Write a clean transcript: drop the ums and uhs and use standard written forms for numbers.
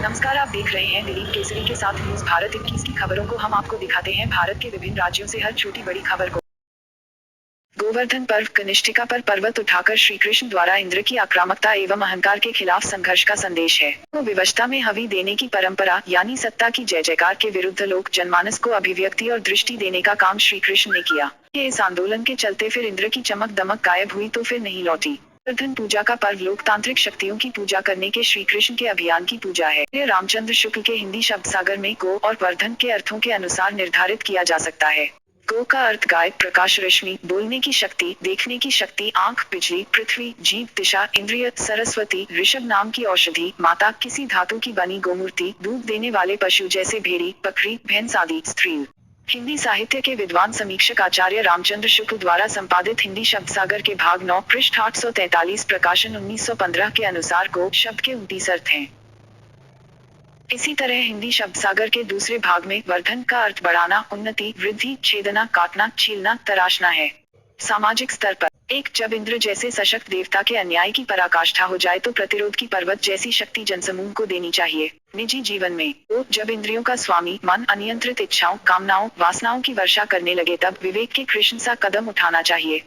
नमस्कार, आप देख रहे हैं दिलीप केसरी के साथ न्यूज भारत 21 की खबरों को हम आपको दिखाते हैं भारत के विभिन्न राज्यों से हर छोटी बड़ी खबर को। गोवर्धन पर्व कनिष्ठिका पर पर्वत उठाकर श्री कृष्ण द्वारा इंद्र की आक्रामकता एवं अहंकार के खिलाफ संघर्ष का संदेश है। तो विवशता में हवि देने की परंपरा यानी सत्ता की जय जयकार के विरुद्ध लोक जनमानस को अभिव्यक्ति और दृष्टि देने का काम श्री कृष्ण ने किया। इस आंदोलन के चलते फिर इंद्र की चमक दमक गायब हुई तो फिर नहीं लौटी। गोवर्धन पूजा का पर्व लोकतांत्रिक शक्तियों की पूजा करने के श्री कृष्ण के अभियान की पूजा है। यह रामचंद्र शुक्ल के हिंदी शब्द सागर में गो और वर्धन के अर्थों के अनुसार निर्धारित किया जा सकता है। गो का अर्थ गाय, प्रकाश, रश्मि, बोलने की शक्ति, देखने की शक्ति, आंख, बिजली, पृथ्वी, जीव, दिशा, इंद्रिय, सरस्वती, ऋषभ नाम की औषधि, माता, किसी धातु की बनी गोमूर्ति, दूध देने वाले पशु जैसे भेड़ी, बकरी, भैंस आदि। स्त्री। हिंदी साहित्य के विद्वान समीक्षक आचार्य रामचंद्र शुक्ल द्वारा संपादित हिंदी शब्द सागर के भाग 9 पृष्ठ 843 प्रकाशन 1915 के अनुसार गो शब्द के 29 अर्थ हैं। इसी तरह हिंदी शब्द सागर के दूसरे भाग में वर्धन का अर्थ बढ़ाना, उन्नति, वृद्धि, छेदना, काटना, छीलना, तराशना है। सामाजिक स्तर पर एक, जब इंद्र जैसे सशक्त देवता के अन्याय की पराकाष्ठा हो जाए तो प्रतिरोध की पर्वत जैसी शक्ति जनसमूह को देनी चाहिए। निजी जीवन में दो, जब इंद्रियों का स्वामी मन अनियंत्रित इच्छाओं, कामनाओं, वासनाओं की वर्षा करने लगे तब विवेक के कृष्ण सा कदम उठाना चाहिए।